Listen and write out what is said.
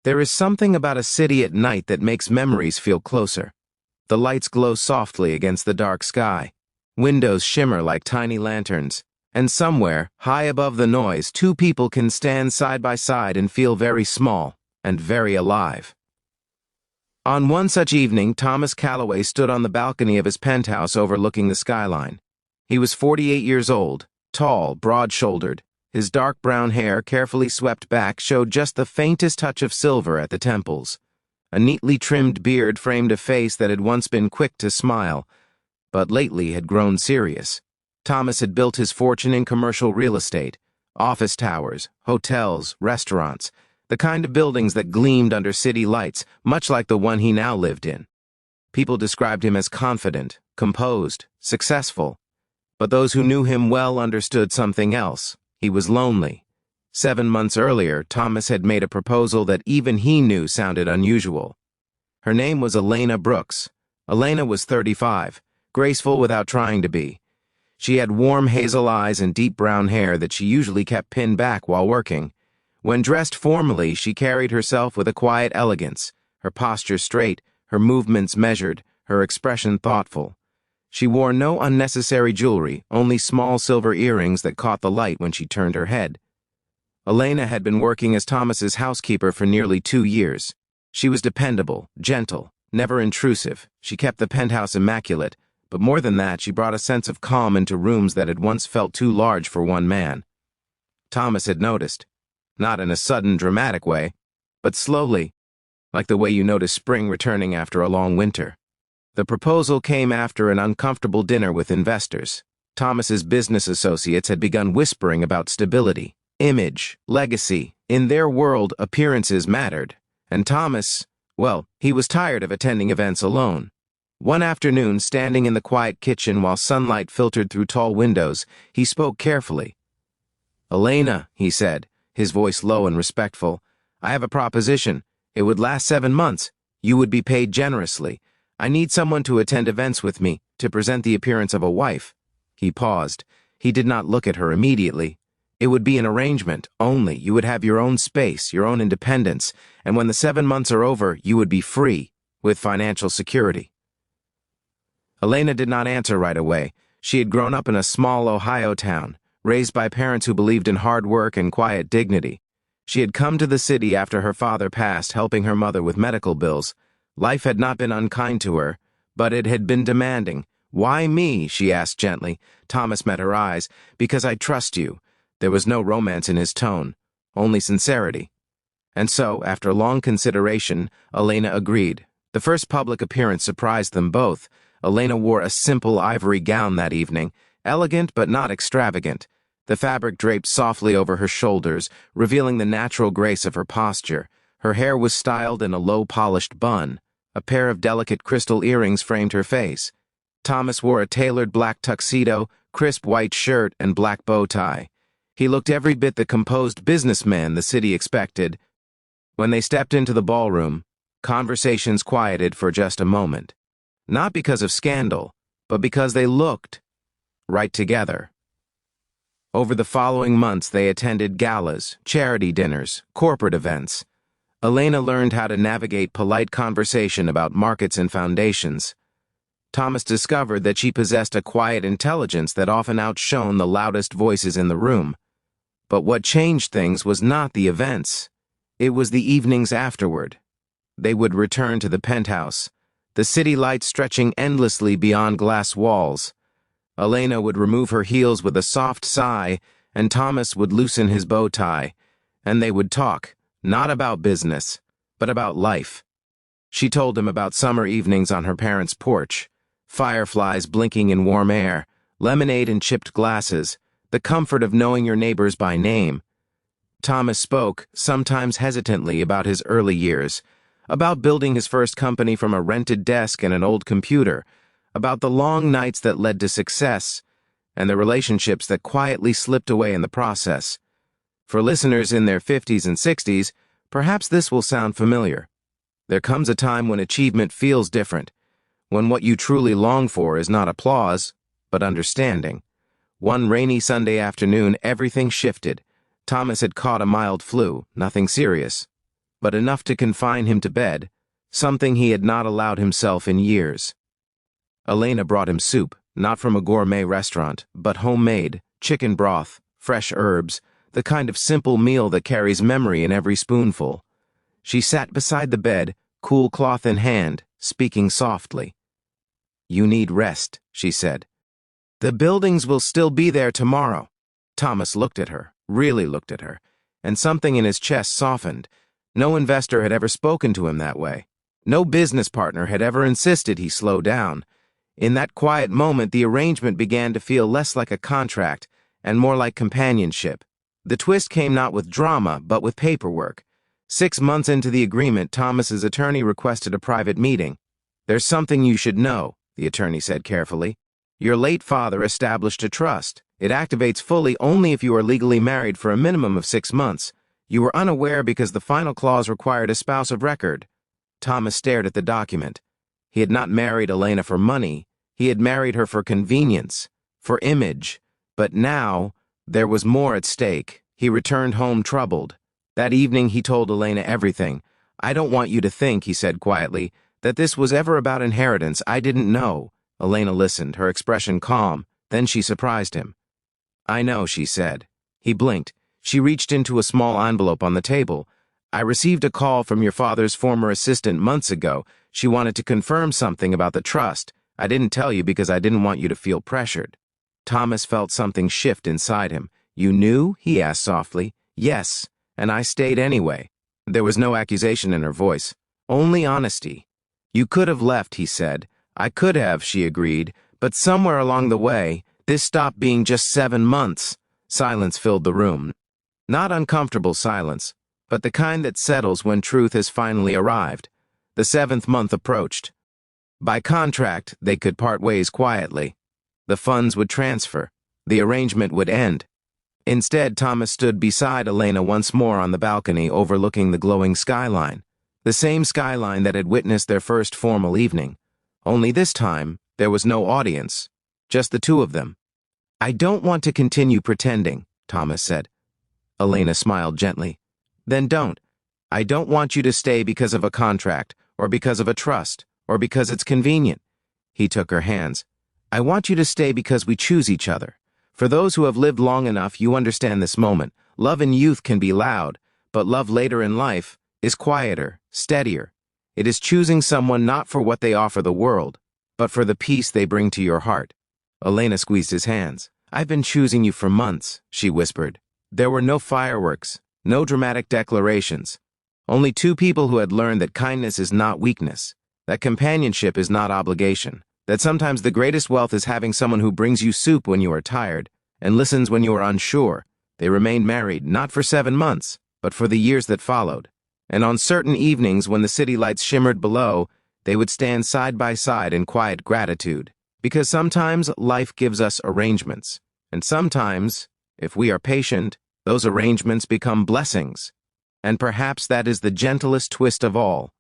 There is something about a city at night that makes memories feel closer. The lights glow softly against the dark sky. Windows shimmer like tiny lanterns. And somewhere, high above the noise, two people can stand side by side and feel very small and very alive. On one such evening, Thomas Calloway stood on the balcony of his penthouse overlooking the skyline. He was 48 years old, tall, broad-shouldered. His dark brown hair, carefully swept back, showed just the faintest touch of silver at the temples. A neatly trimmed beard framed a face that had once been quick to smile, but lately had grown serious. Thomas had built his fortune in commercial real estate, office towers, hotels, restaurants, the kind of buildings that gleamed under city lights, much like the one he now lived in. People described him as confident, composed, successful. But those who knew him well understood something else. He was lonely. 7 months earlier, Thomas had made a proposal that even he knew sounded unusual. Her name was Elena Brooks. Elena was 35, graceful without trying to be. She had warm hazel eyes and deep brown hair that she usually kept pinned back while working. When dressed formally, she carried herself with a quiet elegance, her posture straight, her movements measured, her expression thoughtful. She wore no unnecessary jewelry, only small silver earrings that caught the light when she turned her head. Elena had been working as Thomas's housekeeper for nearly 2 years. She was dependable, gentle, never intrusive. She kept the penthouse immaculate, but more than that, she brought a sense of calm into rooms that had once felt too large for one man. Thomas had noticed. Not in a sudden, dramatic way, but slowly, like the way you notice spring returning after a long winter. The proposal came after an uncomfortable dinner with investors. Thomas's business associates had begun whispering about stability, image, legacy. In their world, appearances mattered. And Thomas, well, he was tired of attending events alone. One afternoon, standing in the quiet kitchen while sunlight filtered through tall windows, he spoke carefully. "Elena," he said, his voice low and respectful, "I have a proposition. It would last 7 months. You would be paid generously. I need someone to attend events with me, to present the appearance of a wife." He paused. He did not look at her immediately. "It would be an arrangement, only. You would have your own space, your own independence, and when the 7 months are over, you would be free, with financial security." Elena did not answer right away. She had grown up in a small Ohio town, raised by parents who believed in hard work and quiet dignity. She had come to the city after her father passed, helping her mother with medical bills. Life had not been unkind to her, but it had been demanding. "Why me?" she asked gently. Thomas met her eyes. "Because I trust you." There was no romance in his tone, only sincerity. And so, after long consideration, Elena agreed. The first public appearance surprised them both. Elena wore a simple ivory gown that evening, elegant but not extravagant. The fabric draped softly over her shoulders, revealing the natural grace of her posture. Her hair was styled in a low-polished bun. A pair of delicate crystal earrings framed her face. Thomas wore a tailored black tuxedo, crisp white shirt, and black bow tie. He looked every bit the composed businessman the city expected. When they stepped into the ballroom, conversations quieted for just a moment. Not because of scandal, but because they looked right together. Over the following months, they attended galas, charity dinners, corporate events. Elena learned how to navigate polite conversation about markets and foundations. Thomas discovered that she possessed a quiet intelligence that often outshone the loudest voices in the room. But what changed things was not the events. It was the evenings afterward. They would return to the penthouse, the city lights stretching endlessly beyond glass walls. Elena would remove her heels with a soft sigh, and Thomas would loosen his bow tie, and they would talk, not about business, but about life. She told him about summer evenings on her parents' porch, fireflies blinking in warm air, lemonade in chipped glasses, the comfort of knowing your neighbors by name. Thomas spoke, sometimes hesitantly, about his early years, about building his first company from a rented desk and an old computer, about the long nights that led to success, and the relationships that quietly slipped away in the process. For listeners in their 50s and 60s, perhaps this will sound familiar. There comes a time when achievement feels different, when what you truly long for is not applause, but understanding. One rainy Sunday afternoon, everything shifted. Thomas had caught a mild flu, nothing serious. but enough to confine him to bed, something he had not allowed himself in years. Elena brought him soup, not from a gourmet restaurant, but homemade, chicken broth, fresh herbs, the kind of simple meal that carries memory in every spoonful. She sat beside the bed, cool cloth in hand, speaking softly. "You need rest," she said. "The buildings will still be there tomorrow." Thomas looked at her, really looked at her, and something in his chest softened. No investor had ever spoken to him that way. No business partner had ever insisted he slow down. In that quiet moment, the arrangement began to feel less like a contract and more like companionship. The twist came not with drama, but with paperwork. 6 months into the agreement, Thomas's attorney requested a private meeting. "There's something you should know," the attorney said carefully. "Your late father established a trust. It activates fully only if you are legally married for a minimum of 6 months. You were unaware because the final clause required a spouse of record." Thomas stared at the document. He had not married Elena for money. He had married her for convenience, for image. But now, there was more at stake. He returned home troubled. That evening he told Elena everything. "I don't want you to think," he said quietly, "that this was ever about inheritance. I didn't know." Elena listened, her expression calm. Then she surprised him. "I know," she said. He blinked. She reached into a small envelope on the table. "I received a call from your father's former assistant months ago. She wanted to confirm something about the trust. I didn't tell you because I didn't want you to feel pressured." Thomas felt something shift inside him. "You knew?" he asked softly. "Yes, and I stayed anyway." There was no accusation in her voice, only honesty. "You could have left," he said. "I could have," she agreed, "but somewhere along the way, this stopped being just 7 months." Silence filled the room. Not uncomfortable silence, but the kind that settles when truth has finally arrived. The 7th month approached. By contract, they could part ways quietly. The funds would transfer. The arrangement would end. Instead, Thomas stood beside Elena once more on the balcony overlooking the glowing skyline. The same skyline that had witnessed their first formal evening. Only this time, there was no audience, just the two of them. "I don't want to continue pretending," Thomas said. Elena smiled gently. "Then don't. I don't want you to stay because of a contract, or because of a trust, or because it's convenient." He took her hands. "I want you to stay because we choose each other. For those who have lived long enough, you understand this moment. Love in youth can be loud, but love later in life is quieter, steadier. It is choosing someone not for what they offer the world, but for the peace they bring to your heart." Elena squeezed his hands. "I've been choosing you for months," she whispered. There were no fireworks, no dramatic declarations. Only two people who had learned that kindness is not weakness, that companionship is not obligation, that sometimes the greatest wealth is having someone who brings you soup when you are tired and listens when you are unsure. They remained married, not for 7 months, but for the years that followed. And on certain evenings when the city lights shimmered below, they would stand side by side in quiet gratitude. Because sometimes life gives us arrangements, and sometimes, if we are patient, those arrangements become blessings. And perhaps that is the gentlest twist of all.